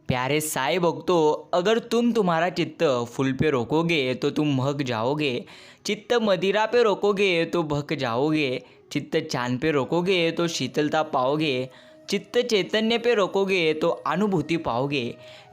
प्यारे साई भक्तों, अगर तुम तुम्हारा चित्त फूल पे रोकोगे तो तुम महक जाओगे। चित्त मदिरा पे रोकोगे तो बहक जाओगे। चित्त चांद पे रोकोगे तो शीतलता पाओगे। चित्त चैतन्य पे रोकोगे तो अनुभूति पाओगे।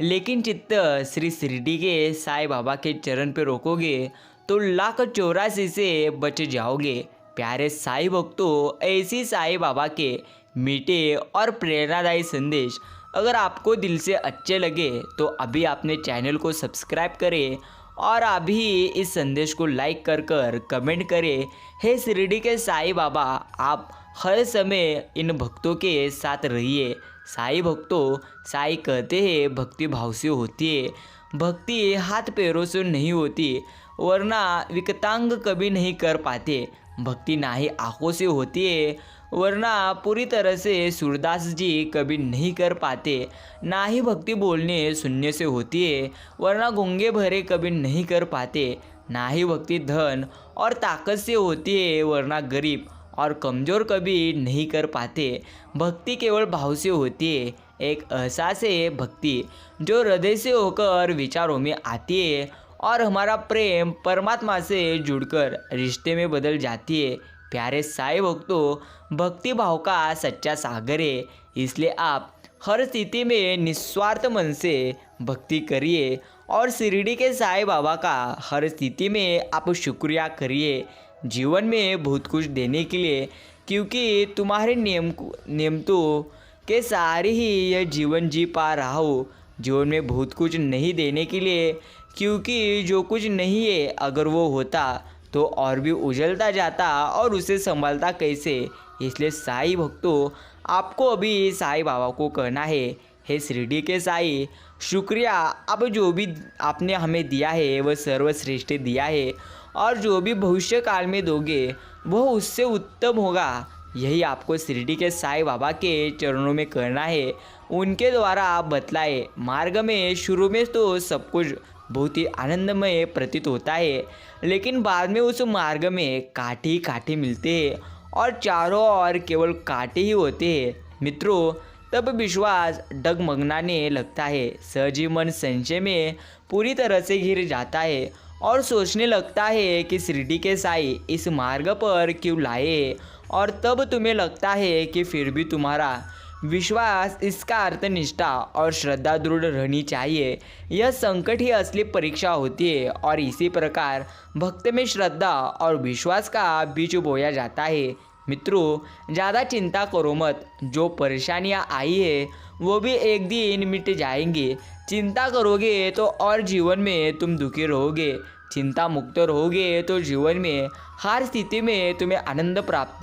लेकिन चित्त श्री शिरडी के साई बाबा के चरण पे रोकोगे तो लाख 84 से बच जाओगे। प्यारे साई भक्तों, ऐसी साई बाबा के मीठे और प्रेरणादायी संदेश अगर आपको दिल से अच्छे लगे तो अभी आपने चैनल को सब्सक्राइब करें और अभी इस संदेश को लाइक कर कर कमेंट करें। हे शिरडी के साई बाबा, आप हर समय इन भक्तों के साथ रहिए। साई भक्तों, साई कहते हैं भक्ति भाव से होती है। भक्ति हाथ पैरों से नहीं होती, वरना विकलांग कभी नहीं कर पाते। भक्ति ना ही आँखों से होती है, वरना पूरी तरह से सूरदास जी कभी नहीं कर पाते। ना ही भक्ति बोलने सुनने से होती है, वरना गूंगे भरे कभी नहीं कर पाते। ना ही भक्ति धन और ताकत से होती है, वरना गरीब और कमज़ोर कभी नहीं कर पाते। भक्ति केवल भाव से होती है, एक एहसास है भक्ति जो हृदय से होकर विचारों में आती है और हमारा प्रेम परमात्मा से जुड़कर रिश्ते में बदल जाती है। प्यारे साई भक्तों, भक्ति भाव का सच्चा सागर है, इसलिए आप हर स्थिति में निस्वार्थ मन से भक्ति करिए और शिरडी के साई बाबा का हर स्थिति में आप शुक्रिया करिए जीवन में बहुत कुछ देने के लिए, क्योंकि तुम्हारे नियमों के सहारे ही यह जीवन जी पा रहा हो। जीवन में बहुत कुछ नहीं देने के लिए, क्योंकि जो कुछ नहीं है अगर वो होता तो और भी उजलता जाता और उसे संभालता कैसे। इसलिए साई भक्तों, आपको अभी साई बाबा को कहना है, हे शिरडी के साई, शुक्रिया। अब जो भी आपने हमें दिया है वह सर्वश्रेष्ठ दिया है, और जो भी भविष्य काल में दोगे वह उससे उत्तम होगा। यही आपको शिरडी के साई बाबा के चरणों में करना है। उनके द्वारा आप बतलाए मार्ग में शुरू में तो सब कुछ बहुत ही आनंदमय प्रतीत होता है, लेकिन बाद में उस मार्ग में कांटे ही कांटे मिलते हैं और चारों ओर केवल कांटे ही होते हैं। मित्रों, तब विश्वास डगमगाने लगता है, सहजी मन संशय में पूरी तरह से घिर जाता है और सोचने लगता है कि शिरडी के साई इस मार्ग पर क्यों लाए। और तब तुम्हें लगता है कि फिर भी तुम्हारा विश्वास, इसका अर्थ निष्ठा और श्रद्धा दृढ़ रहनी चाहिए। यह संकट ही असली परीक्षा होती है और इसी प्रकार भक्त में श्रद्धा और विश्वास का बीज बोया जाता है। मित्रों, ज़्यादा चिंता करो मत, जो परेशानियाँ आई है वो भी एक दिन मिट जाएंगी। चिंता करोगे तो और जीवन में तुम दुखी रहोगे। चिंता मुक्त रहोगे तो जीवन में हर स्थिति में तुम्हें आनंद प्राप्त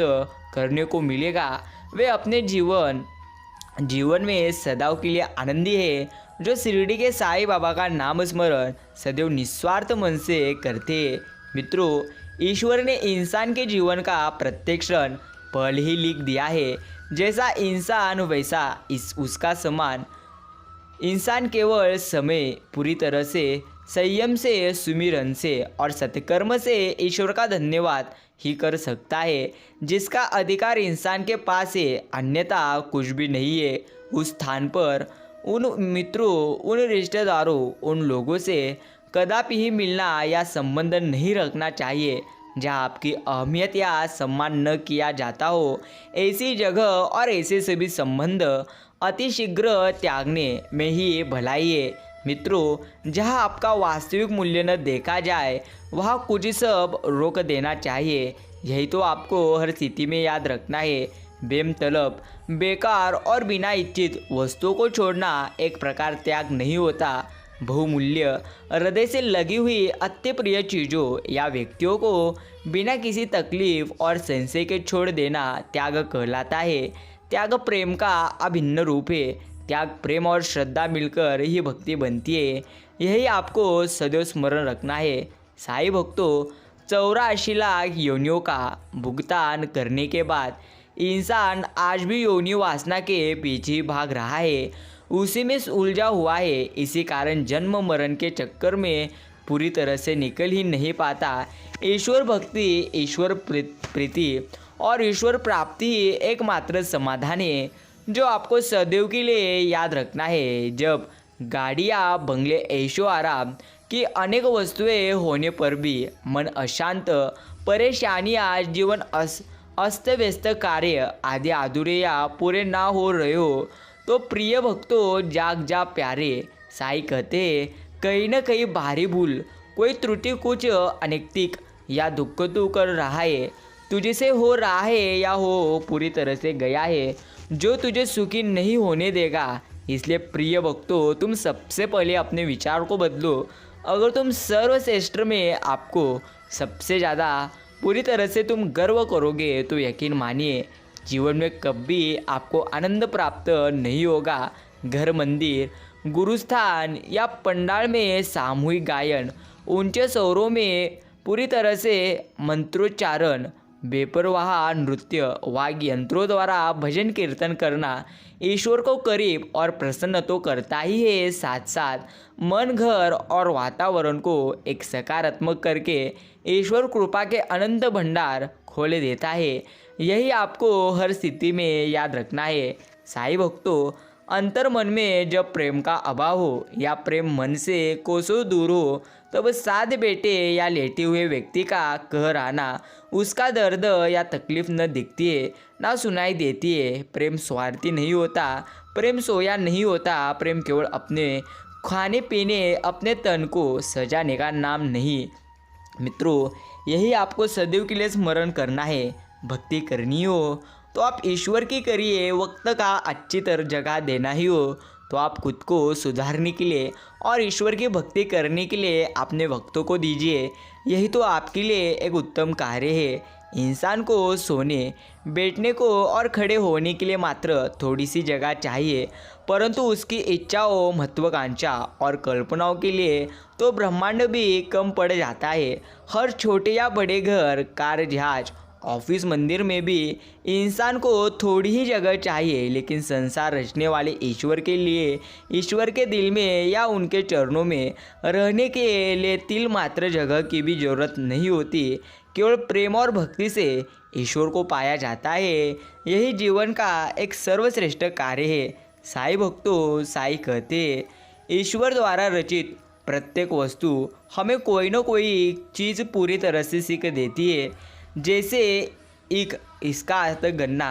करने को मिलेगा। वे अपने जीवन में सदैव के लिए आनंदी है जो शिरडी के साई बाबा का नाम स्मरण सदैव निस्वार्थ मन से करते हैं। मित्रों, ईश्वर ने इंसान के जीवन का प्रत्येक क्षण पहले ही लिख दिया है। जैसा इंसान वैसा उसका समान। इंसान केवल समय पूरी तरह से संयम से, सुमिरन से और सत्कर्म से ईश्वर का धन्यवाद ही कर सकता है, जिसका अधिकार इंसान के पास है, अन्यथा कुछ भी नहीं है। उस स्थान पर उन मित्रों, उन रिश्तेदारों, उन लोगों से कदापि ही मिलना या संबंध नहीं रखना चाहिए जहाँ आपकी अहमियत या सम्मान न किया जाता हो। ऐसी जगह और ऐसे सभी संबंध अतिशीघ्र त्यागने में ही भलाई है। मित्रों, जहाँ आपका वास्तविक मूल्य न देखा जाए वहाँ कुछ सब रोक देना चाहिए। यही तो आपको हर स्थिति में याद रखना है। बेमतलब, बेकार और बिना इच्छित वस्तुओं को छोड़ना एक प्रकार त्याग नहीं होता। बहुमूल्य, हृदय से लगी हुई अति प्रिय चीज़ों या व्यक्तियों को बिना किसी तकलीफ और संशय के छोड़ देना त्याग कहलाता है। त्याग प्रेम का अभिन्न रूप है। त्याग, प्रेम और श्रद्धा मिलकर ही भक्ति बनती है। यही आपको सदैव स्मरण रखना है। साई भक्तों, 84 लाख योनियों का भुगतान करने के बाद इंसान आज भी योनि वासना के पीछे भाग रहा है, उसी में उलझा हुआ है। इसी कारण जन्म मरण के चक्कर में पूरी तरह से निकल ही नहीं पाता। ईश्वर भक्ति, ईश्वर प्रीति और ईश्वर प्राप्ति ही एकमात्र समाधान है जो आपको सदैव के लिए याद रखना है। जब गाड़ियाँ, बंगले, ऐशो आराम की अनेक वस्तुएं होने पर भी मन अशांत, परेशानियाँ, जीवन अस्त व्यस्त, कार्य आदि अधूरे या पूरे ना हो रहे हो तो प्रिय भक्तों, जाग जा प्यारे। साईं कहते हैं, कहीं ना कहीं भारी भूल, कोई त्रुटि, कुछ अनैतिक या दुख तू कर रहा है, तुझे से हो रहा है या हो पूरी तरह से गया है, जो तुझे सुखी नहीं होने देगा। इसलिए प्रिय भक्तों, तुम सबसे पहले अपने विचार को बदलो। अगर तुम सर्वश्रेष्ठ में आपको सबसे ज़्यादा पूरी तरह से तुम गर्व करोगे तो यकीन मानिए, जीवन में कभी आपको आनंद प्राप्त नहीं होगा। घर, मंदिर, गुरुस्थान या पंडाल में सामूहिक गायन, ऊंचे स्वरों में पूरी तरह से मंत्रोच्चारण, बेपरवाह नृत्य, वाद्य यंत्रों द्वारा भजन कीर्तन करना ईश्वर को करीब और प्रसन्न तो करता ही है, साथ साथ मन, घर और वातावरण को एक सकारात्मक करके ईश्वर कृपा के अनंत भंडार खोले देता है। यही आपको हर स्थिति में याद रखना है। साईं भक्तों, अंतर मन में जब प्रेम का अभाव हो या प्रेम मन से कोसों दूर हो, तब साथ बैठे या लेटे हुए व्यक्ति का कह रहना, उसका दर्द या तकलीफ न दिखती है, ना सुनाई देती है। प्रेम स्वार्थी नहीं होता, प्रेम सोया नहीं होता, प्रेम केवल अपने खाने पीने, अपने तन को सजाने का नाम नहीं। मित्रों, यही आपको सदैव के लिए स्मरण करना है। भक्ति करनी हो तो आप ईश्वर की करिए, वक्त का अच्छी तरह जगह देना ही हो तो आप खुद को सुधारने के लिए और ईश्वर की भक्ति करने के लिए अपने वक्तों को दीजिए। यही तो आपके लिए एक उत्तम कार्य है। इंसान को सोने, बैठने को और खड़े होने के लिए मात्र थोड़ी सी जगह चाहिए, परंतु उसकी इच्छाओं, महत्वाकांक्षा और कल्पनाओं के लिए तो ब्रह्मांड भी कम पड़ जाता है। हर छोटे या बड़े घर, कार, जहाज, ऑफिस, मंदिर में भी इंसान को थोड़ी ही जगह चाहिए, लेकिन संसार रचने वाले ईश्वर के लिए, ईश्वर के दिल में या उनके चरणों में रहने के लिए तिल मात्र जगह की भी जरूरत नहीं होती। केवल प्रेम और भक्ति से ईश्वर को पाया जाता है। यही जीवन का एक सर्वश्रेष्ठ कार्य है। साईं भक्तों, साईं कहते, ईश्वर द्वारा रचित प्रत्येक वस्तु हमें कोई न कोई चीज़ पूरी तरह से सीख देती है। जैसे इसका अर्थ गन्ना,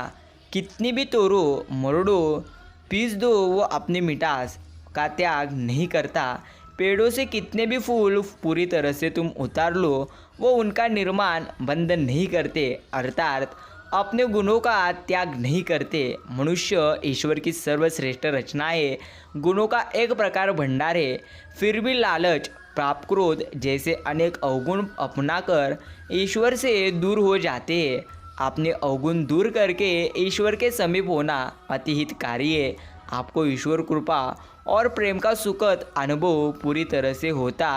कितनी भी तोड़ो, मरोड़ो, पीस दो, वो अपनी मिठास का त्याग नहीं करता। पेड़ों से कितने भी फूल पूरी तरह से तुम उतार लो, वो उनका निर्माण बंद नहीं करते, अर्थात अपने गुणों का त्याग नहीं करते। मनुष्य ईश्वर की सर्वश्रेष्ठ रचना है, गुणों का एक प्रकार भंडार है। फिर भी लालच, पाप, क्रोध जैसे अनेक अवगुण अपनाकर ईश्वर से दूर हो जाते हैं। अपने अवगुण दूर करके ईश्वर के समीप होना अति हितकारी है। आपको ईश्वर कृपा और प्रेम का सुखद अनुभव पूरी तरह से होता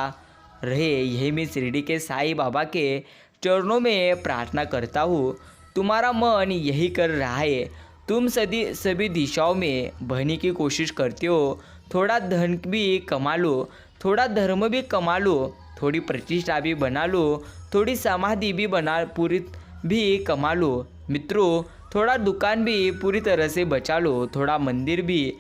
रहे, यही मैं शिरडी के साईं बाबा के चरणों में प्रार्थना करता हूँ। तुम्हारा मन यही कर रहा है। तुम सभी दिशाओं में बहने की कोशिश करते हो। थोड़ा धन भी कमा लो, थोड़ा धर्म भी कमा लो, थोड़ी प्रतिष्ठा भी बना लो, थोड़ी समाधि भी पूरी भी कमा लो। मित्रों, थोड़ा दुकान भी पूरी तरह से बचा लो, थोड़ा मंदिर भी।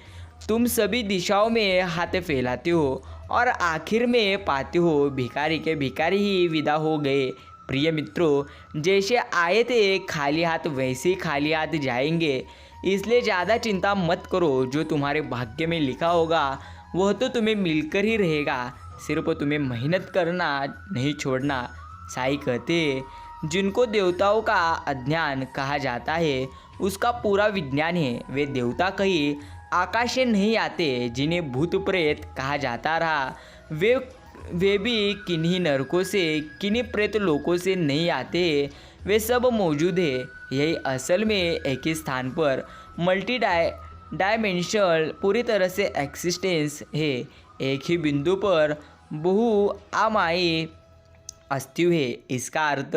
तुम सभी दिशाओं में हाथ फैलाते हो और आखिर में पाते हो भिखारी के भिखारी ही विदा हो गए। प्रिय मित्रों, जैसे आए थे खाली हाथ वैसे ही खाली हाथ जाएंगे, इसलिए ज़्यादा चिंता मत करो। जो तुम्हारे भाग्य में लिखा होगा वह तो तुम्हें मिलकर ही रहेगा, सिर्फ तुम्हें मेहनत करना नहीं छोड़ना। साईं कहते, जिनको देवताओं का अज्ञान कहा जाता है उसका पूरा विज्ञान है। वे देवता कहीं आकाश से नहीं आते। जिन्हें भूत प्रेत कहा जाता रहा, वे भी किन्हीं नरकों से, किन्हीं प्रेत लोकों से नहीं आते। वे सब मौजूद है। यही असल में एक ही स्थान पर मल्टी डायमेंशनल पूरी तरह से एक्सिस्टेंस है। एक ही बिंदु पर बहुआयामी अस्तित्व है। इसका अर्थ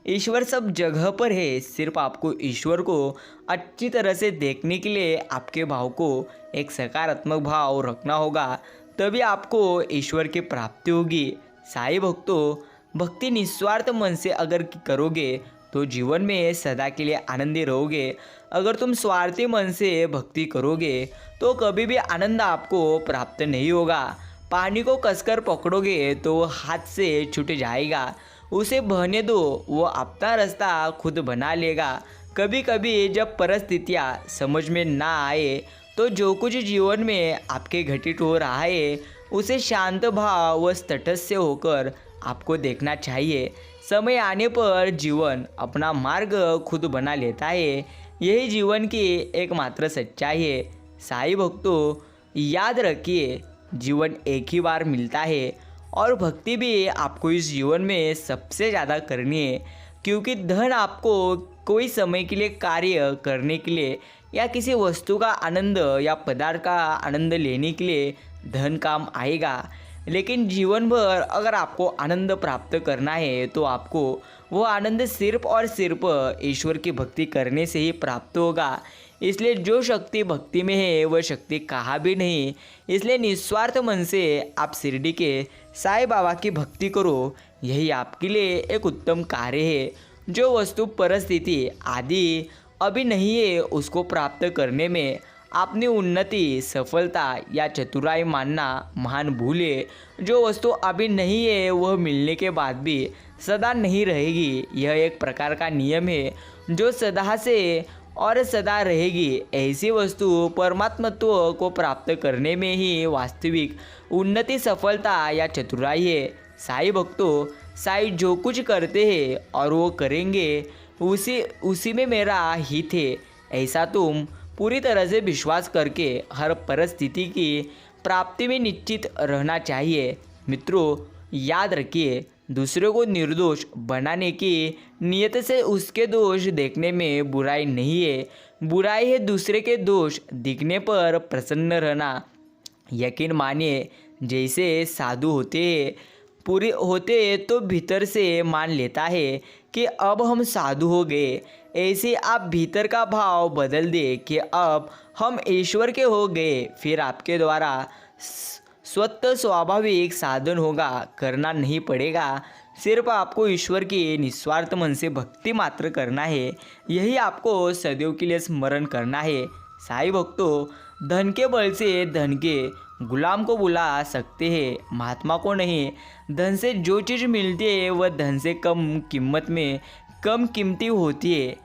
ईश्वर सब जगह पर है। सिर्फ आपको ईश्वर को अच्छी तरह से देखने के लिए आपके भाव को एक सकारात्मक भाव रखना होगा, तभी आपको ईश्वर की प्राप्ति होगी। साईं भक्तों, भक्ति निस्वार्थ मन से अगर करोगे तो जीवन में सदा के लिए आनंदी रहोगे। अगर तुम स्वार्थी मन से भक्ति करोगे तो कभी भी आनंद आपको प्राप्त नहीं होगा। पानी को कसकर पकड़ोगे तो वो हाथ से छूट जाएगा, उसे बहने दो, वो अपना रास्ता खुद बना लेगा। कभी कभी जब परिस्थितियाँ समझ में ना आए तो जो कुछ जीवन में आपके घटित हो रहा है उसे शांत भाव व तटस्थ होकर आपको देखना चाहिए। समय आने पर जीवन अपना मार्ग खुद बना लेता है, यही जीवन की एकमात्र सच्चाई है। साईं भक्तों, याद रखिए, जीवन एक ही बार मिलता है और भक्ति भी आपको इस जीवन में सबसे ज़्यादा करनी है, क्योंकि धन आपको कोई समय के लिए कार्य करने के लिए या किसी वस्तु का आनंद या पदार्थ का आनंद लेने के लिए धन काम आएगा, लेकिन जीवन भर अगर आपको आनंद प्राप्त करना है तो आपको वो आनंद सिर्फ और सिर्फ ईश्वर की भक्ति करने से ही प्राप्त होगा। इसलिए जो शक्ति भक्ति में है वह शक्ति कहाँ भी नहीं। इसलिए निस्वार्थ मन से आप शिरडी के साईं बाबा की भक्ति करो, यही आपके लिए एक उत्तम कार्य है। जो वस्तु परिस्थिति आदि अभी नहीं है उसको प्राप्त करने में अपनी उन्नति, सफलता या चतुराई मानना महान भूल है। जो वस्तु अभी नहीं है वह मिलने के बाद भी सदा नहीं रहेगी, यह एक प्रकार का नियम है। जो सदा से और सदा रहेगी, ऐसी वस्तु परमात्मत्व को प्राप्त करने में ही वास्तविक उन्नति, सफलता या चतुराई है। साईं भक्तों, साईं जो कुछ करते हैं और वो करेंगे उसी में मेरा हित है, ऐसा तुम पूरी तरह से विश्वास करके हर परिस्थिति की प्राप्ति में निश्चित रहना चाहिए। मित्रों, याद रखिए, दूसरे को निर्दोष बनाने की नियत से उसके दोष देखने में बुराई नहीं है। बुराई है दूसरे के दोष दिखने पर प्रसन्न रहना। यकीन मानिए, जैसे साधु पूरे होते तो भीतर से मान लेता है कि अब हम साधु हो गए, ऐसे आप भीतर का भाव बदल दे कि अब हम ईश्वर के हो गए, फिर आपके द्वारा स्वतः स्वाभाविक साधन होगा, करना नहीं पड़ेगा। सिर्फ आपको ईश्वर की निस्वार्थ मन से भक्ति मात्र करना है, यही आपको सदैव के लिए स्मरण करना है। साईं भक्तों, धन के बल से धन के गुलाम को बुला सकते हैं, महात्मा को नहीं। धन से जो चीज़ मिलती है वह धन से कम कीमत में कम कीमती होती है।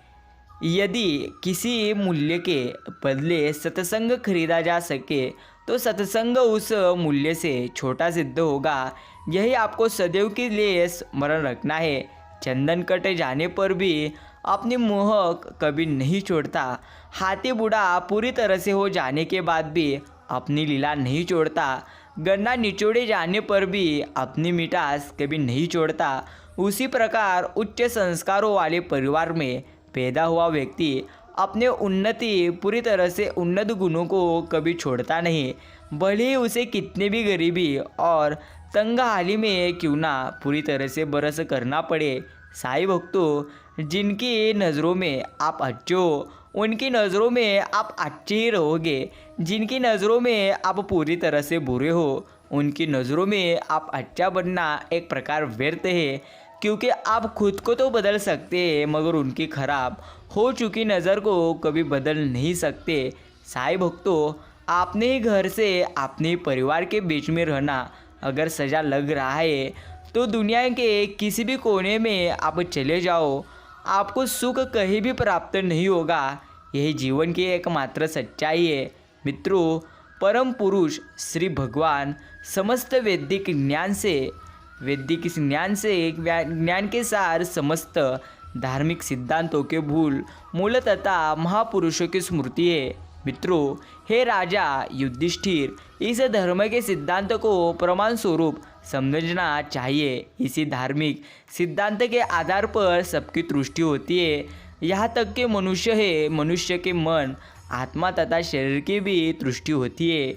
यदि किसी मूल्य के बदले सत्संग खरीदा जा सके तो सत्संग उस मूल्य से छोटा सिद्ध होगा, यही आपको सदैव के लिए स्मरण रखना है। चंदन कट जाने पर भी अपनी मोहक कभी नहीं छोड़ता। हाथी बूढ़ा पूरी तरह से हो जाने के बाद भी अपनी लीला नहीं छोड़ता। गन्ना निचोड़े जाने पर भी अपनी मिठास कभी नहीं छोड़ता। उसी प्रकार उच्च संस्कारों वाले परिवार में पैदा हुआ व्यक्ति अपने उन्नति पूरी तरह से उन्नत गुणों को कभी छोड़ता नहीं, भले ही उसे कितने भी गरीबी और तंगहाली में क्यों ना पूरी तरह से बरस करना पड़े। साईं भक्तों, जिनकी नज़रों में आप अच्छे हो उनकी नज़रों में आप अच्छे ही रहोगे। जिनकी नज़रों में आप पूरी तरह से बुरे हो उनकी नज़रों में आप अच्छा बनना एक प्रकार व्यर्थ है, क्योंकि आप खुद को तो बदल सकते हैं मगर उनकी खराब हो चुकी नज़र को कभी बदल नहीं सकते। साईं भक्तों, आपने ही घर से अपने परिवार के बीच में रहना अगर सजा लग रहा है तो दुनिया के किसी भी कोने में आप चले जाओ, आपको सुख कहीं भी प्राप्त नहीं होगा। यही जीवन की एकमात्र सच्चाई है। मित्रों, परम पुरुष श्री भगवान समस्त वैदिक ज्ञान के सार समस्त धार्मिक सिद्धांतों के मूल तथा महापुरुषों की स्मृति है। मित्रों, हे राजा युधिष्ठिर, इस धर्म के सिद्धांत को प्रमाण स्वरूप समझना चाहिए। इसी धार्मिक सिद्धांत के आधार पर सबकी तुष्टि होती है, यहाँ तक कि मनुष्य के मन, आत्मा तथा शरीर की भी तुष्टि होती है।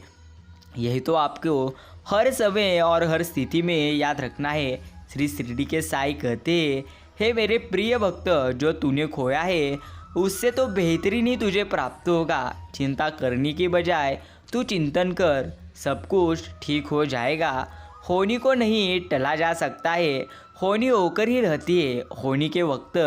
यही तो आपको हर समय और हर स्थिति में याद रखना है। श्री शिरडी के साईं कहते हैं, हे मेरे प्रिय भक्त, जो तूने खोया है उससे तो बेहतरीन ही तुझे प्राप्त होगा। चिंता करने की बजाय तू चिंतन कर, सब कुछ ठीक हो जाएगा। होनी को नहीं टला जा सकता है, होनी होकर ही रहती है। होनी के वक्त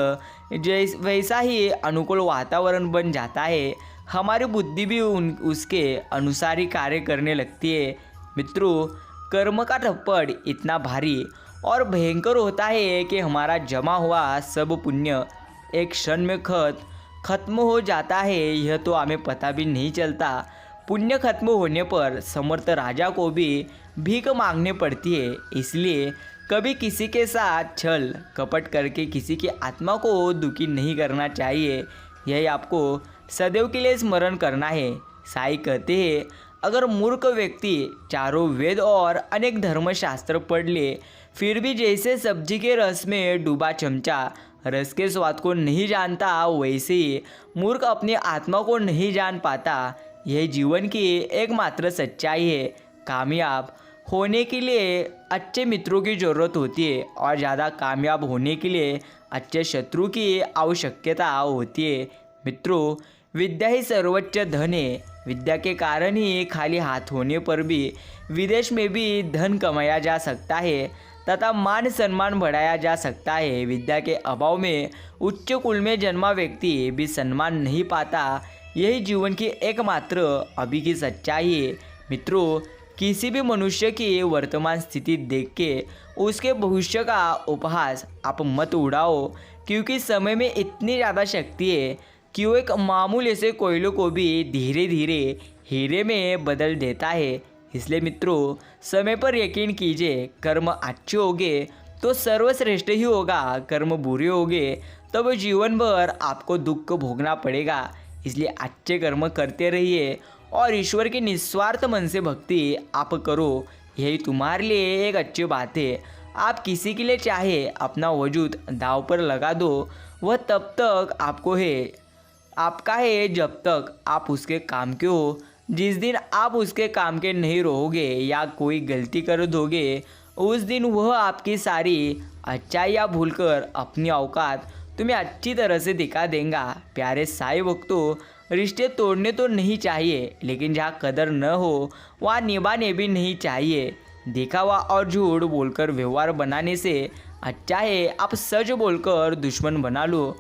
वैसा ही अनुकूल वातावरण बन जाता है, हमारी बुद्धि भी उसके अनुसार ही कार्य करने लगती है। मित्रों, कर्म का थप्पड़ इतना भारी और भयंकर होता है कि हमारा जमा हुआ सब पुण्य एक क्षण में खत्म हो जाता है, यह तो हमें पता भी नहीं चलता। पुण्य खत्म होने पर समर्थ राजा को भी भीख मांगनी पड़ती है। इसलिए कभी किसी के साथ छल कपट करके किसी की आत्मा को दुखी नहीं करना चाहिए, यही आपको सदैव के लिए स्मरण करना है। साईं कहते हैं, अगर मूर्ख व्यक्ति चारों वेद और अनेक धर्मशास्त्र पढ़ ले, फिर भी जैसे सब्जी के रस में डूबा चमचा रस के स्वाद को नहीं जानता, वैसे ही मूर्ख अपनी आत्मा को नहीं जान पाता। यह जीवन की एकमात्र सच्चाई है। कामयाब होने के लिए अच्छे मित्रों की ज़रूरत होती है और ज़्यादा कामयाब होने के लिए अच्छे शत्रु की आवश्यकता होती है। मित्रों, विद्या ही सर्वोच्च धन है। विद्या के कारण ही खाली हाथ होने पर भी विदेश में भी धन कमाया जा सकता है तथा मान सम्मान बढ़ाया जा सकता है। विद्या के अभाव में उच्च कुल में जन्मा व्यक्ति भी सम्मान नहीं पाता। यही जीवन की एकमात्र अभी की सच्चाई है। मित्रों, किसी भी मनुष्य की वर्तमान स्थिति देख के उसके भविष्य का उपहास आप मत उड़ाओ, क्योंकि समय में इतनी ज़्यादा शक्ति है कि वो एक मामूली से कोयले को भी धीरे धीरे हीरे में बदल देता है। इसलिए मित्रों, समय पर यकीन कीजिए, कर्म अच्छे होंगे तो सर्वश्रेष्ठ ही होगा, कर्म बुरे होंगे तब जीवन भर आपको दुख भोगना पड़ेगा। इसलिए अच्छे कर्म करते रहिए और ईश्वर की निस्वार्थ मन से भक्ति आप करो, यही तुम्हारे लिए एक अच्छी बात है। आप किसी के लिए चाहे अपना वजूद दांव पर लगा दो, वह तब तक आपका है जब तक आप उसके काम के हो। जिस दिन आप उसके काम के नहीं रहोगे या कोई गलती कर दोगे, उस दिन वह आपकी सारी अच्छाइयाँ भूलकर अपनी औकात तुम्हें अच्छी तरह से दिखा देगा। प्यारे साईं भक्तों, रिश्ते तोड़ने तो नहीं चाहिए, लेकिन जहाँ कदर न हो वहाँ निभाने भी नहीं चाहिए। दिखावा और झूठ बोलकर व्यवहार बनाने से अच्छा है आप सच बोलकर दुश्मन बना लो।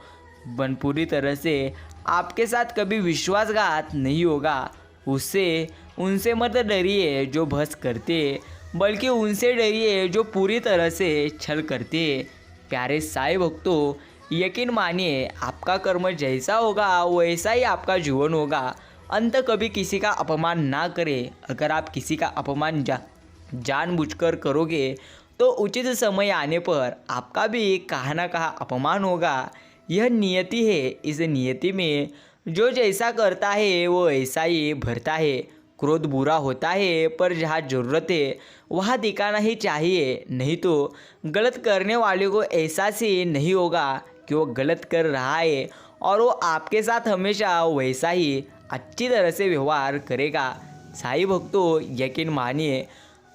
पूरी तरह से आपके साथ कभी विश्वासघात नहीं होगा। उनसे मत डरिए जो भस करते, बल्कि उनसे डरिए जो पूरी तरह से छल करते। प्यारे साईं भक्तों, यकीन मानिए, आपका कर्म जैसा होगा वैसा ही आपका जीवन होगा। अंत कभी किसी का अपमान ना करें। अगर आप किसी का अपमान जानबूझकर करोगे तो उचित समय आने पर आपका भी कहाँ ना कहाँ अपमान होगा। यह नियति है। इस नियति में जो जैसा करता है वो ऐसा ही भरता है। क्रोध बुरा होता है, पर जहाँ ज़रूरत है वहाँ दिखाना ही चाहिए, नहीं तो गलत करने वाले को एहसास ही नहीं होगा कि वो गलत कर रहा है और वो आपके साथ हमेशा वैसा ही अच्छी तरह से व्यवहार करेगा। साईं भक्तों, यकीन मानिए,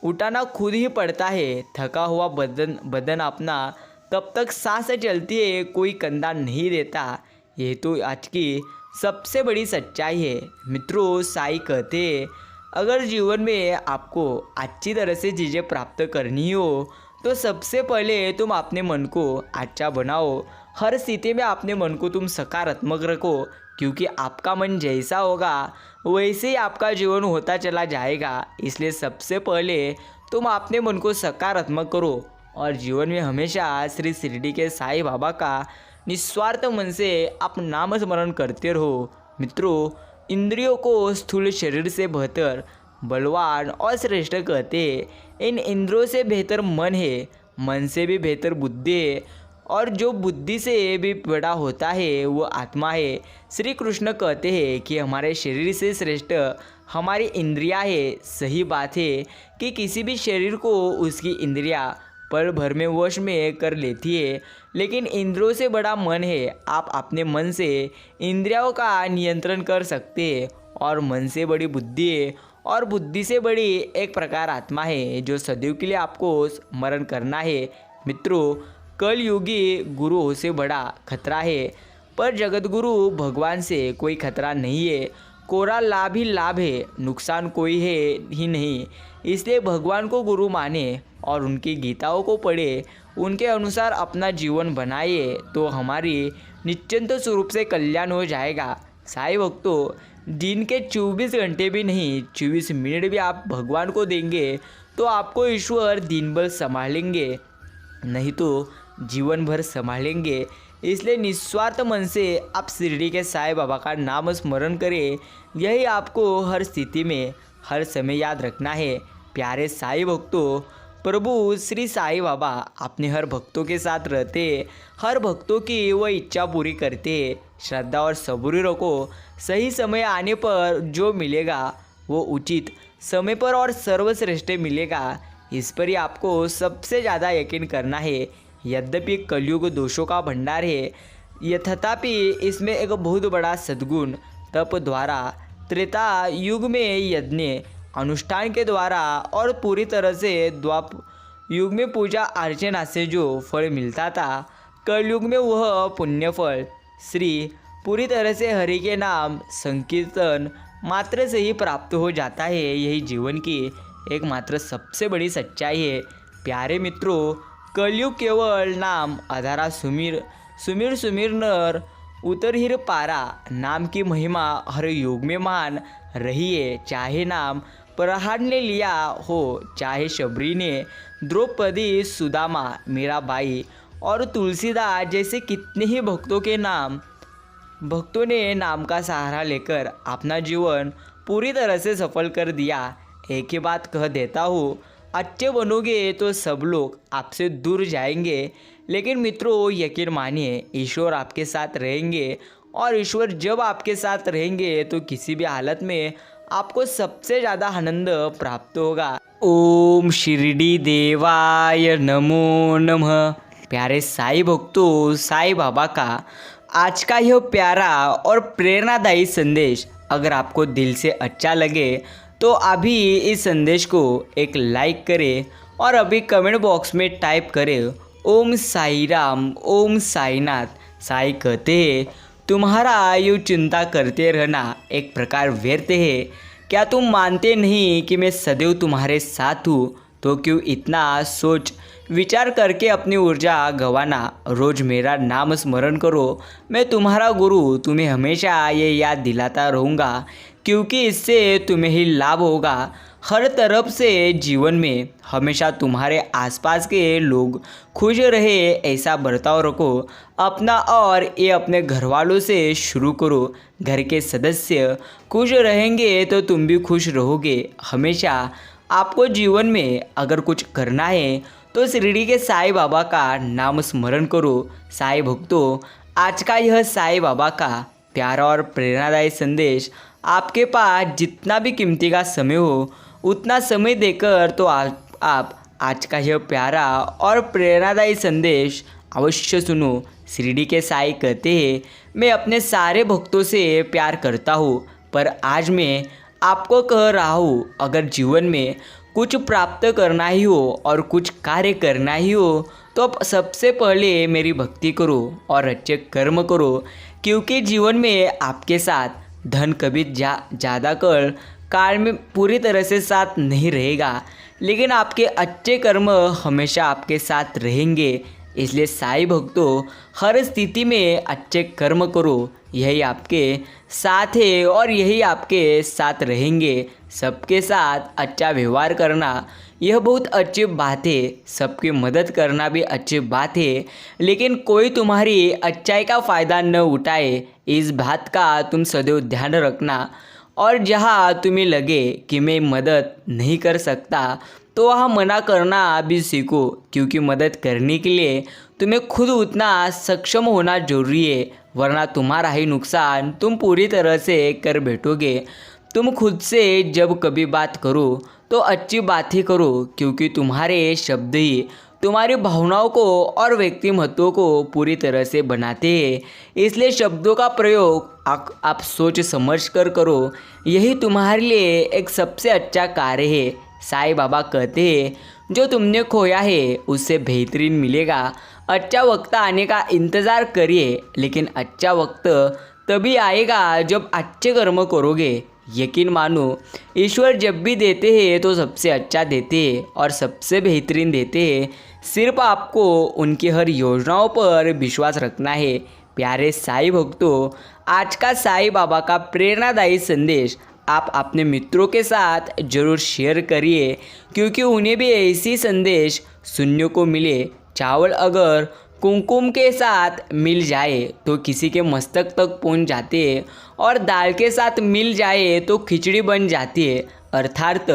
उठाना खुद ही पड़ता है। थका हुआ बदन अपना तब तक सांस चलती है, कोई कंधा नहीं देता। ये तो आज की सबसे बड़ी सच्चाई है। मित्रों, साईं कहते हैं, अगर जीवन में आपको अच्छी तरह से चीज़ें प्राप्त करनी हो तो सबसे पहले तुम अपने मन को अच्छा बनाओ। हर स्थिति में अपने मन को तुम सकारात्मक रखो, क्योंकि आपका मन जैसा होगा वैसे ही आपका जीवन होता चला जाएगा। इसलिए सबसे पहले तुम अपने मन को सकारात्मक करो और जीवन में हमेशा श्री शिरडी के साईं बाबा का निस्वार्थ मन से आप नाम स्मरण करते रहो। मित्रों, इंद्रियों को स्थूल शरीर से बेहतर, बलवान और श्रेष्ठ कहते हैं। इन इंद्रियों से बेहतर मन है, मन से भी बेहतर बुद्धि है, और जो बुद्धि से भी बड़ा होता है वो आत्मा है। श्री कृष्ण कहते हैं कि हमारे शरीर से श्रेष्ठ हमारी इंद्रियां है। सही बात है कि किसी भी शरीर को उसकी इंद्रियां पल भर में वश में कर लेती है, लेकिन इंद्रियों से बड़ा मन है। आप अपने मन से इंद्रियों का नियंत्रण कर सकते हैं, और मन से बड़ी बुद्धि है, और बुद्धि से बड़ी एक प्रकार आत्मा है जो सदैव के लिए आपको स्मरण करना है। मित्रों, कलयुगी गुरु से बड़ा खतरा है, पर जगत गुरु भगवान से कोई खतरा नहीं है। कोरा लाभ ही लाभ है, नुकसान कोई है ही नहीं। इसलिए भगवान को गुरु माने और उनकी गीताओं को पढ़े, उनके अनुसार अपना जीवन बनाइए तो हमारी निश्चिंत स्वरूप से कल्याण हो जाएगा। साईं भक्तों, दिन के 24 घंटे भी नहीं, 24 मिनट भी आप भगवान को देंगे तो आपको ईश्वर दिन भर संभालेंगे, नहीं तो जीवन भर संभालेंगे। इसलिए निस्वार्थ मन से आप शिरडी के साईं बाबा का नाम स्मरण करें। यही आपको हर स्थिति में हर समय याद रखना है। प्यारे साईं भक्तों, प्रभु श्री साईं बाबा अपने हर भक्तों के साथ रहते, हर भक्तों की वह इच्छा पूरी करते। श्रद्धा और सबूरी रखो, सही समय आने पर जो मिलेगा वो उचित समय पर और सर्वश्रेष्ठ मिलेगा। इस पर ही आपको सबसे ज़्यादा यकीन करना है। यद्यपि कलयुग दोषों का भंडार है, तथापि इसमें एक बहुत बड़ा सद्गुण तप द्वारा, त्रेता युग में यज्ञ अनुष्ठान के द्वारा और पूरी तरह से द्वापर युग में पूजा अर्चना से जो फल मिलता था, कलयुग में वह पुण्य फल श्री पूरी तरह से हरि के नाम संकीर्तन मात्र से ही प्राप्त हो जाता है। यही जीवन की एकमात्र सबसे बड़ी सच्चाई है। प्यारे मित्रों, कलयुग केवल नाम अधारा सुमिर सुमिर सुमिर नर उतरहिर पारा, नाम की महिमा हर युग में महान रही है। चाहे नाम प्रहलाद ने लिया हो, चाहे शबरी ने, द्रौपदी, सुदामा, मीराबाई और तुलसीदास जैसे कितने ही भक्तों ने नाम का सहारा लेकर अपना जीवन पूरी तरह से सफल कर दिया। एक ही बात कह देता हूँ, अच्छे बनोगे तो सब लोग आपसे दूर जाएंगे, लेकिन मित्रों यकीन मानिए ईश्वर आपके साथ रहेंगे, और ईश्वर जब आपके साथ रहेंगे तो किसी भी हालत में आपको सबसे ज़्यादा आनंद प्राप्त होगा। ओम शिरडी देवाय नमो नमः। प्यारे साईं भक्तों, साईं बाबा का आज का यह प्यारा और प्रेरणादायी संदेश अगर आपको दिल से अच्छा लगे तो अभी इस संदेश को एक लाइक करें और अभी कमेंट बॉक्स में टाइप करें ओम साई राम, ओम साईनाथ। साईं कहते हैं तुम्हारा यूँ चिंता करते रहना एक प्रकार व्यर्थ है। क्या तुम मानते नहीं कि मैं सदैव तुम्हारे साथ हूँ? तो क्यों इतना सोच विचार करके अपनी ऊर्जा गंवाना। रोज मेरा नाम स्मरण करो, मैं तुम्हारा गुरु तुम्हें हमेशा ये याद दिलाता रहूँगा, क्योंकि इससे तुम्हें ही लाभ होगा। हर तरफ से जीवन में हमेशा तुम्हारे आसपास के लोग खुश रहे ऐसा बर्ताव रखो अपना, और ये अपने घर वालों से शुरू करो। घर के सदस्य खुश रहेंगे तो तुम भी खुश रहोगे। हमेशा आपको जीवन में अगर कुछ करना है तो शिरडी के साईं बाबा का नाम स्मरण करो। साईं भक्तों, आज का यह साईं बाबा का प्यारा और प्रेरणादायी संदेश आपके पास जितना भी कीमती का समय हो उतना समय देकर तो आप आज का यह प्यारा और प्रेरणादायी संदेश अवश्य सुनो। शिरडी के साईं कहते हैं मैं अपने सारे भक्तों से प्यार करता हूँ, पर आज मैं आपको कह रहा हूँ अगर जीवन में कुछ प्राप्त करना ही हो और कुछ कार्य करना ही हो तो सबसे पहले मेरी भक्ति करो और अच्छे कर्म करो, क्योंकि जीवन में आपके साथ धन कभी ज़्यादा काल में पूरी तरह से साथ नहीं रहेगा, लेकिन आपके अच्छे कर्म हमेशा आपके साथ रहेंगे। इसलिए साईं भक्तों, हर स्थिति में अच्छे कर्म करो, यही आपके साथ है और यही आपके साथ रहेंगे। सबके साथ अच्छा व्यवहार करना यह बहुत अच्छी बात है, सबकी मदद करना भी अच्छी बात है, लेकिन कोई तुम्हारी अच्छाई का फ़ायदा न उठाए इस बात का तुम सदैव ध्यान रखना। और जहाँ तुम्हें लगे कि मैं मदद नहीं कर सकता तो वहाँ मना करना भी सीखो, क्योंकि मदद करने के लिए तुम्हें खुद उतना सक्षम होना जरूरी है, वरना तुम्हारा ही नुकसान तुम पूरी तरह से कर बैठोगे। तुम खुद से जब कभी बात करो तो अच्छी बात ही करो, क्योंकि तुम्हारे शब्द ही तुम्हारी भावनाओं को और व्यक्तिमत्व को पूरी तरह से बनाते हैं। इसलिए शब्दों का प्रयोग आप सोच समझ कर करो, यही तुम्हारे लिए एक सबसे अच्छा कार्य है। साईं बाबा कहते हैं जो तुमने खोया है उससे बेहतरीन मिलेगा। अच्छा वक्त आने का इंतज़ार करिए, लेकिन अच्छा वक्त तभी आएगा जब अच्छे कर्म करोगे। यकीन मानो, ईश्वर जब भी देते हैं तो सबसे अच्छा देते हैं और सबसे बेहतरीन देते हैं। सिर्फ आपको उनकी हर योजनाओं पर विश्वास रखना है। प्यारे साईं भक्तों, आज का साईं बाबा का प्रेरणादायी संदेश आप अपने मित्रों के साथ ज़रूर शेयर करिए, क्योंकि उन्हें भी ऐसी संदेश सुनने को मिले। चावल अगर कुमकुम के साथ मिल जाए तो किसी के मस्तक तक पहुंच जाते हैं, और दाल के साथ मिल जाए तो खिचड़ी बन जाती है। अर्थात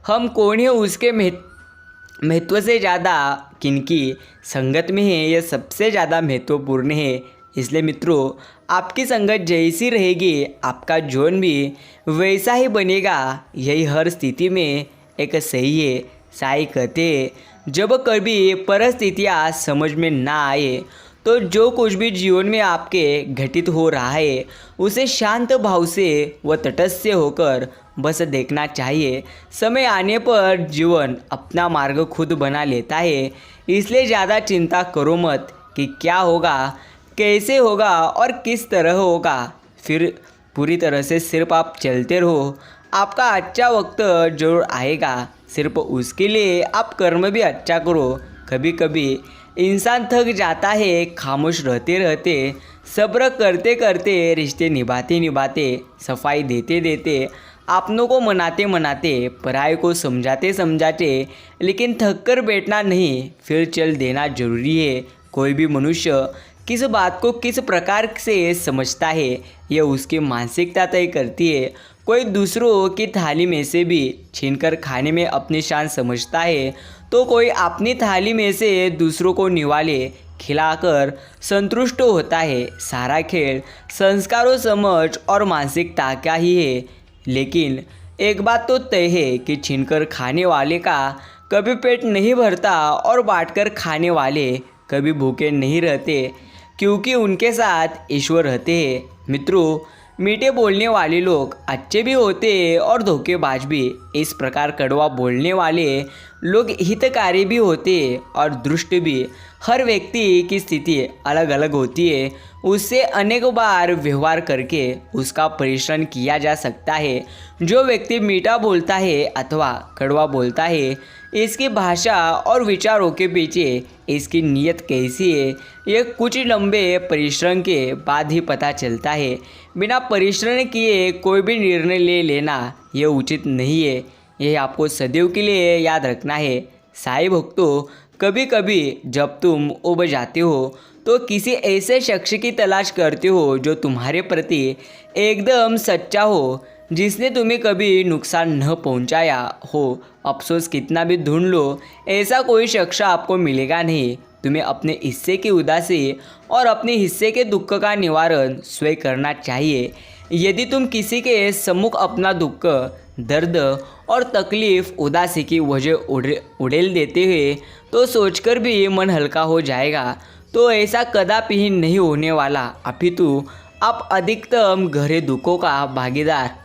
हम कौन है उसके महत्व से ज़्यादा किनकी संगत में है, यह सबसे ज़्यादा महत्वपूर्ण है। इसलिए मित्रों, आपकी संगत जैसी रहेगी आपका जीवन भी वैसा ही बनेगा। यही हर स्थिति में एक सही है। साईं कहते हैं, जब कभी परिस्थितियाँ समझ में ना आए तो जो कुछ भी जीवन में आपके घटित हो रहा है उसे शांत भाव से व तटस्थ से होकर बस देखना चाहिए। समय आने पर जीवन अपना मार्ग खुद बना लेता है। इसलिए ज़्यादा चिंता करो मत कि क्या होगा, कैसे होगा और किस तरह होगा। फिर पूरी तरह से सिर्फ आप चलते रहो, आपका अच्छा वक्त जरूर आएगा। सिर्फ उसके लिए आप कर्म भी अच्छा करो। कभी कभी इंसान थक जाता है, खामोश रहते रहते, सब्र करते करते, रिश्ते निभाते निभाते, सफाई देते देते, अपनों को मनाते मनाते, पराये को समझाते समझाते, लेकिन थक कर बैठना नहीं, फिर चल देना जरूरी है। कोई भी मनुष्य किस बात को किस प्रकार से समझता है, यह उसकी मानसिकता तय करती है। कोई दूसरों की थाली में से भी छीनकर खाने में अपनी शान समझता है, तो कोई अपनी थाली में से दूसरों को निवाले खिलाकर संतुष्ट होता है। सारा खेल संस्कारों, समझ और मानसिकता का ही है। लेकिन एक बात तो तय है कि छीनकर खाने वाले का कभी पेट नहीं भरता और बांटकर खाने वाले कभी भूखे नहीं रहते, क्योंकि उनके साथ ईश्वर रहते हैं। मित्रों, मीठे बोलने वाले लोग अच्छे भी होते हैं और धोखेबाज भी। इस प्रकार कड़वा बोलने वाले लोग हितकारी भी होते हैं और दुष्ट भी। हर व्यक्ति की स्थिति अलग अलग होती है, उससे अनेक बार व्यवहार करके उसका परीक्षण किया जा सकता है। जो व्यक्ति मीठा बोलता है अथवा कड़वा बोलता है, इसकी भाषा और विचारों के पीछे इसकी नीयत कैसी है, यह कुछ लंबे परिश्रम के बाद ही पता चलता है। बिना परिश्रम किए कोई भी निर्णय ले लेना यह उचित नहीं है। यह आपको सदैव के लिए याद रखना है। साईं भक्तों, कभी कभी जब तुम उब जाते हो तो किसी ऐसे शख्स की तलाश करते हो जो तुम्हारे प्रति एकदम सच्चा हो, जिसने तुम्हें कभी नुकसान न पहुंचाया हो। अफसोस कितना भी ढूंढ लो, ऐसा कोई शख्स आपको मिलेगा नहीं। तुम्हें अपने हिस्से की उदासी और अपने हिस्से के दुख का निवारण स्वयं करना चाहिए। यदि तुम किसी के सम्मुख अपना दुख, दर्द और तकलीफ, उदासी की वजह उड़ेल देते हुए तो सोचकर भी मन हल्का हो जाएगा, तो ऐसा कदापि ही नहीं होने वाला। अपितु आप अधिकतम गहरे दुखों का भागीदार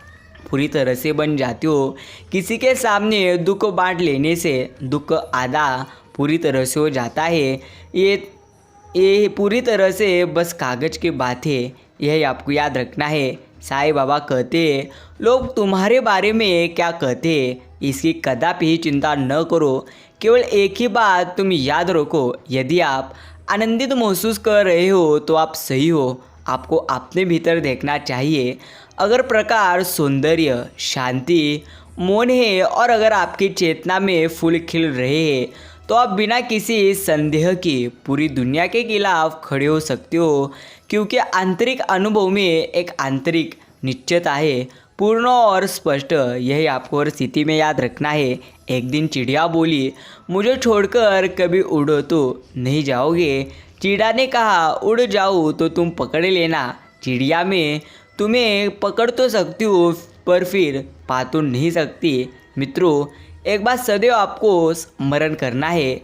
पूरी तरह से बन जाते हो। किसी के सामने दुख बांट लेने से दुख आधा पूरी तरह से हो जाता है। ये पूरी तरह से बस कागज़ की बात है, यह आपको याद रखना है। साईं बाबा कहते हैं, लोग तुम्हारे बारे में क्या कहते हैं इसकी कदापि ही चिंता न करो। केवल एक ही बात तुम याद रखो, यदि आप आनंदित महसूस कर रहे हो तो आप सही हो। आपको अपने भीतर देखना चाहिए। अगर प्रकार, सौंदर्य, शांति, मौन है और अगर आपकी चेतना में फूल खिल रहे हैं, तो आप बिना किसी संदेह की पूरी दुनिया के खिलाफ खड़े हो सकते हो, क्योंकि आंतरिक अनुभव में एक आंतरिक निश्चयता है, पूर्ण और स्पष्ट। यही आपको हर स्थिति में याद रखना है। एक दिन चिड़िया बोली, मुझे छोड़कर कभी उड़ो तो नहीं जाओगे। चिड़िया ने कहा, उड़ जाऊँ तो तुम पकड़ लेना। चिड़िया में तुम्हें पकड़ तो सकती हो, पर फिर पा तो नहीं सकती। मित्रों, एक बात सदैव आपको स्मरण करना है,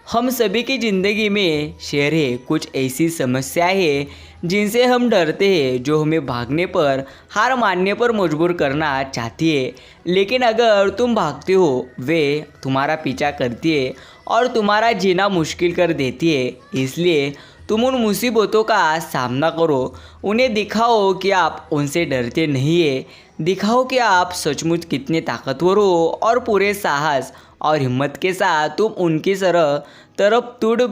हम सभी की ज़िंदगी में शेर है। कुछ ऐसी समस्याएं हैं जिनसे हम डरते हैं, जो हमें भागने पर, हार मानने पर मजबूर करना चाहती है। लेकिन अगर तुम भागते हो, वे तुम्हारा पीछा करती है और तुम्हारा जीना मुश्किल कर देती है। इसलिए तुम उन मुसीबतों का सामना करो, उन्हें दिखाओ कि आप उनसे डरते नहीं है, दिखाओ कि आप सचमुच कितने ताकतवर हो और पूरे साहस और हिम्मत के साथ तुम उनकी तरफ टूट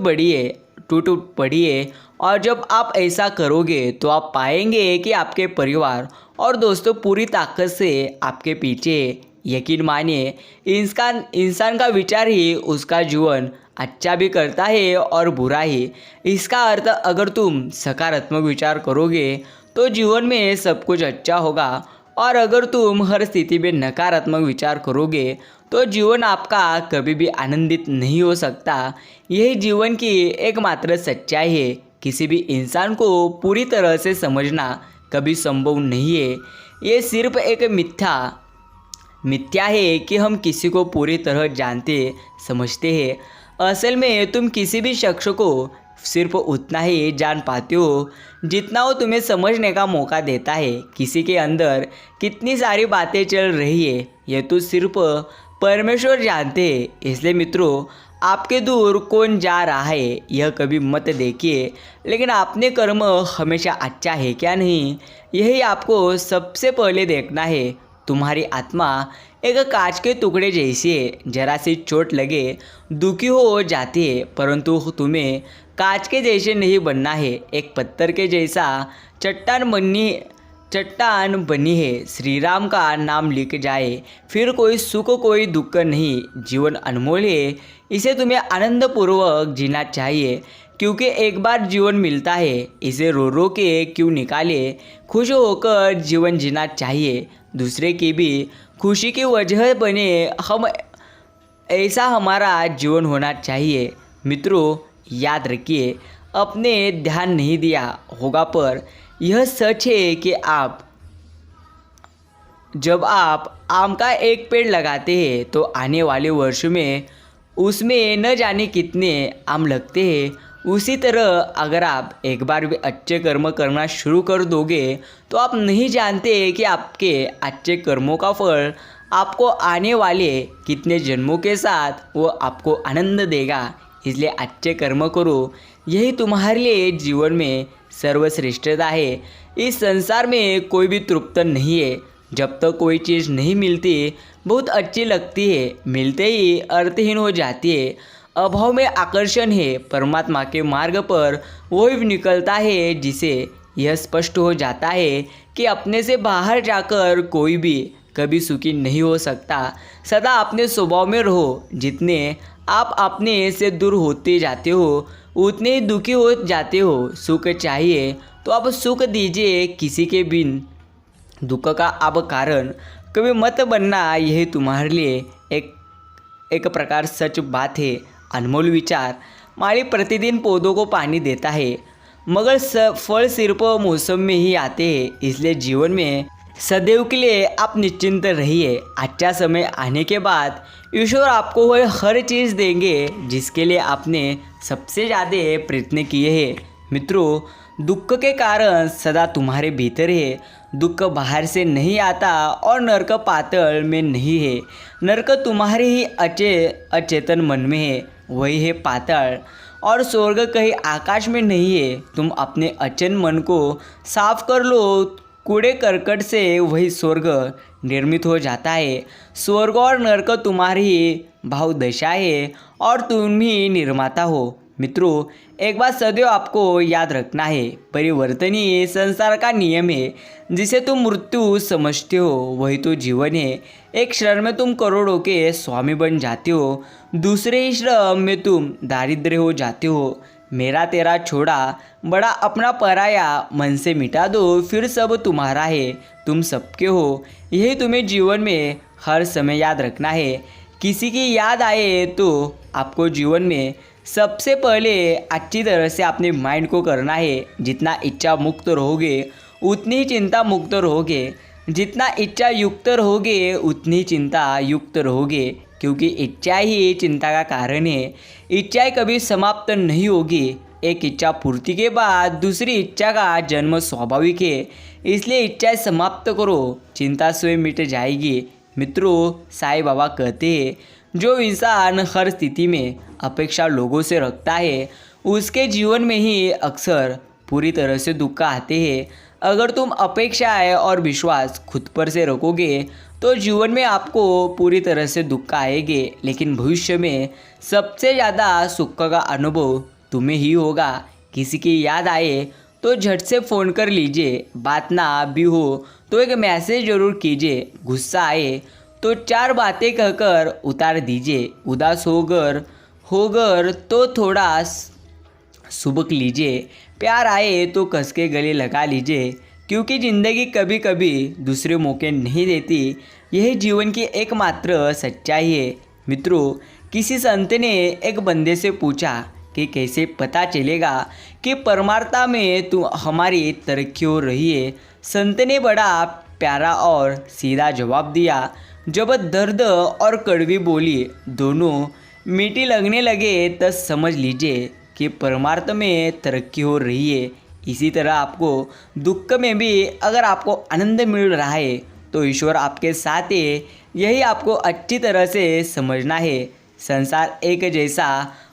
पड़िए। और जब आप ऐसा करोगे तो आप पाएंगे कि आपके परिवार और दोस्तों पूरी ताकत से आपके पीछे। यकीन मानिए, इंसान का विचार ही उसका जीवन अच्छा भी करता है और बुरा ही। इसका अर्थ, अगर तुम सकारात्मक विचार करोगे तो जीवन में सब कुछ अच्छा होगा, और अगर तुम हर स्थिति में नकारात्मक विचार करोगे तो जीवन आपका कभी भी आनंदित नहीं हो सकता। यही जीवन की एकमात्र सच्चाई है। किसी भी इंसान को पूरी तरह से समझना कभी संभव नहीं है। ये सिर्फ एक मिथ्या है कि हम किसी को पूरी तरह जानते समझते हैं। असल में तुम किसी भी शख्स को सिर्फ उतना ही जान पाते हो जितना वो तुम्हें समझने का मौका देता है। किसी के अंदर कितनी सारी बातें चल रही है ये तो सिर्फ परमेश्वर जानते हैं। इसलिए मित्रों, आपके दूर कौन जा रहा है यह कभी मत देखिए, लेकिन अपने कर्म हमेशा अच्छा है क्या नहीं, यही आपको सबसे पहले देखना है। तुम्हारी आत्मा एक कांच के टुकड़े जैसी है, जरा सी चोट लगे दुखी हो जाती है, परंतु तुम्हें कांच के जैसे नहीं बनना है, एक पत्थर के जैसा चट्टान बनी है। श्री राम का नाम लिख जाए, फिर कोई सुख कोई दुख नहीं। जीवन अनमोल है, इसे तुम्हें आनंदपूर्वक जीना चाहिए, क्योंकि एक बार जीवन मिलता है, इसे रो रो के क्यों निकाले। खुश होकर जीवन जीना चाहिए, दूसरे की भी खुशी की वजह बने हम, ऐसा हमारा जीवन होना चाहिए। मित्रों, याद रखिए, अपने ध्यान नहीं दिया होगा, पर यह सच है कि जब आप आम का एक पेड़ लगाते हैं तो आने वाले वर्ष में उसमें न जाने कितने आम लगते हैं। उसी तरह अगर आप एक बार भी अच्छे कर्म करना शुरू कर दोगे तो आप नहीं जानते कि आपके अच्छे कर्मों का फल आपको आने वाले कितने जन्मों के साथ वो आपको आनंद देगा। इसलिए अच्छे कर्म करो, यही तुम्हारे लिए जीवन में सर्वश्रेष्ठता है। इस संसार में कोई भी तृप्त नहीं है। जब तक कोई चीज़ नहीं मिलती बहुत अच्छी लगती है, मिलते ही अर्थहीन हो जाती है। अभाव में आकर्षण है। परमात्मा के मार्ग पर वही निकलता है जिसे यह स्पष्ट हो जाता है कि अपने से बाहर जाकर कोई भी कभी सुखी नहीं हो सकता। सदा अपने स्वभाव में रहो। जितने आप अपने से दूर होते जाते हो उतने ही दुखी हो जाते हो। सुख चाहिए तो आप सुख दीजिए, किसी के बिन दुख का आप कारण कभी मत बनना। यही तुम्हारे लिए एक प्रकार सच बात है। अनमोल विचार। माली प्रतिदिन पौधों को पानी देता है, मगर फल सिर्फ मौसम में ही आते हैं। इसलिए जीवन में सदैव के लिए आप निश्चिंत रहिए। अच्छा समय आने के बाद ईश्वर आपको वह हर चीज़ देंगे जिसके लिए आपने सबसे ज़्यादा प्रयत्न किए हैं। मित्रों, दुख के कारण सदा तुम्हारे भीतर है। दुख बाहर से नहीं आता और नरक पाताल में नहीं है। नरक तुम्हारे ही अचेतन मन में है, वही है पाताल। और स्वर्ग कहीं आकाश में नहीं है। तुम अपने अचेतन मन को साफ कर लो, कूड़े करकट से वही स्वर्ग निर्मित हो जाता है। स्वर्ग और नरक तुम्हारी भाव दशा है और तुम ही निर्माता हो। मित्रों, एक बात सदैव आपको याद रखना है, परिवर्तन ही संसार का नियम है। जिसे तुम मृत्यु समझते हो वही तो जीवन है। एक क्षण में तुम करोड़ों के स्वामी बन जाते हो, दूसरे ही क्षण में तुम दारिद्र्य हो जाते हो। मेरा तेरा छोड़ा, बड़ा अपना पराया, मन से मिटा दो, फिर सब तुम्हारा है, तुम सबके हो। यही तुम्हें जीवन में हर समय याद रखना है। किसी की याद आए तो आपको जीवन में सबसे पहले अच्छी तरह से अपने माइंड को करना है। जितना इच्छा मुक्त रहोगे उतनी ही चिंता मुक्त रहोगे, जितना इच्छा युक्त रहोगे उतनी चिंता युक्त रहोगे, क्योंकि इच्छा ही चिंता का कारण है। इच्छाएं कभी समाप्त नहीं होगी। एक इच्छा पूर्ति के बाद दूसरी इच्छा का जन्म स्वाभाविक है। इसलिए इच्छाएं समाप्त करो, चिंता स्वयं मिट जाएगी। मित्रों, साईं बाबा कहते हैं, जो इंसान हर स्थिति में अपेक्षा लोगों से रखता है उसके जीवन में ही अक्सर पूरी तरह से दुख आते हैं। अगर तुम अपेक्षाएं और विश्वास खुद पर से रखोगे तो जीवन में आपको पूरी तरह से दुख आएंगे, लेकिन भविष्य में सबसे ज़्यादा सुख का अनुभव तुम्हें ही होगा। किसी की याद आए तो झट से फ़ोन कर लीजिए, बात ना भी हो तो एक मैसेज ज़रूर कीजिए, गुस्सा आए तो 4 बातें कहकर उतार दीजिए, उदास होकर तो थोड़ा सुबक लीजिए, प्यार आए तो कस के गले लगा लीजिए, क्योंकि ज़िंदगी कभी कभी दूसरे मौके नहीं देती। यही जीवन की एकमात्र सच्चाई है। मित्रों, किसी संत ने एक बंदे से पूछा कि कैसे पता चलेगा कि परमार्था में हमारी तरक्की हो रही है। संत ने बड़ा प्यारा और सीधा जवाब दिया, जब दर्द और कड़वी बोली दोनों मीठी लगने लगे तब समझ लीजिए कि परमार्थ में तरक्की हो रही है। इसी तरह आपको दुख में भी अगर आपको आनंद मिल रहा है तो ईश्वर आपके साथ है। यही आपको अच्छी तरह से समझना है। संसार एक जैसा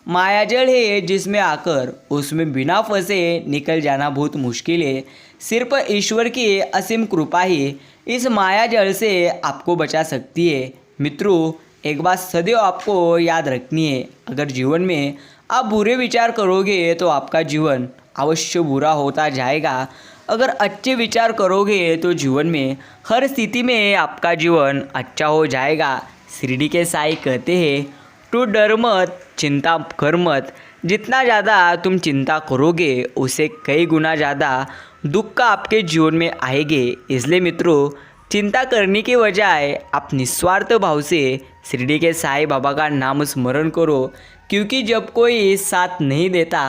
मायाजल है जिसमें आकर उसमें बिना फंसे निकल जाना बहुत मुश्किल है। सिर्फ ईश्वर की असीम कृपा ही इस मायाजल से आपको बचा सकती है। मित्रों, एक बात सदैव आपको याद रखनी है, अगर जीवन में आप बुरे विचार करोगे तो आपका जीवन अवश्य बुरा होता जाएगा। अगर अच्छे विचार करोगे तो जीवन में हर स्थिति में आपका जीवन अच्छा हो जाएगा। शिरडी के साईं कहते हैं, तू डर मत, चिंता कर मत। जितना ज़्यादा तुम चिंता करोगे उससे कई गुना ज़्यादा दुख आपके जीवन में आएंगे। इसलिए मित्रों, चिंता करने की बजाय आप निस्वार्थ भाव से शिरडी के साईं बाबा का नाम स्मरण करो, क्योंकि जब कोई साथ नहीं देता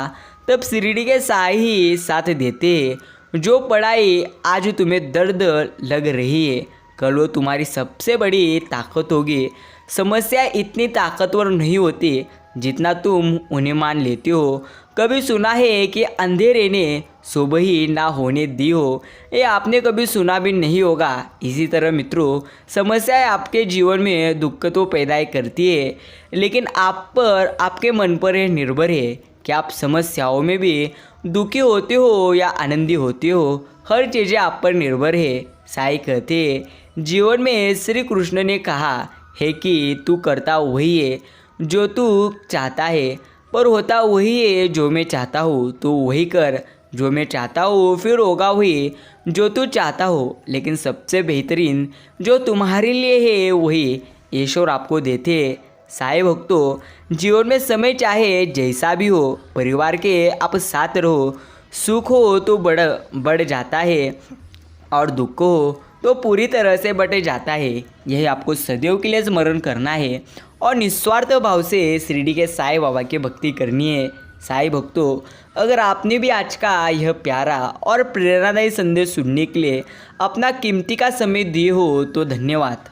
तब शिरडी के साईं ही साथ देते हैं। जो पढ़ाई आज तुम्हें दर्द लग रही है, कल वो तुम्हारी सबसे बड़ी ताकत होगी। समस्या इतनी ताकतवर नहीं होती जितना तुम उन्हें मान लेते हो। कभी सुना है कि अंधेरे ने सुबह ही ना होने दी हो, ये आपने कभी सुना भी नहीं होगा। इसी तरह मित्रों, समस्याएं आपके जीवन में दुख तो पैदा ही करती है, लेकिन आप पर, आपके मन पर यह निर्भर है कि आप समस्याओं में भी दुखी होते हो या आनंदी होते हो। हर चीज़ें आप पर निर्भर है। साईं कहते हैं, जीवन में श्री कृष्ण ने कहा है कि तू करता वही है जो तू चाहता है, पर होता वही है जो मैं चाहता हूँ। तो वही कर जो मैं चाहता हूँ, फिर होगा वही जो तू चाहता हो। लेकिन सबसे बेहतरीन जो तुम्हारे लिए है वही ईश्वर आपको देते हैं। साईं भक्तों, जीवन में समय चाहे जैसा भी हो, परिवार के आप साथ रहो। सुख हो तो बढ़ जाता है और दुख हो तो पूरी तरह से बट जाता है। यही आपको सदैव के लिए स्मरण करना है और निस्वार्थ भाव से शिरडी के साईं बाबा की भक्ति करनी है। साईं भक्तों, अगर आपने भी आज का यह प्यारा और प्रेरणादायी संदेश सुनने के लिए अपना कीमती का समय दिए हो तो धन्यवाद।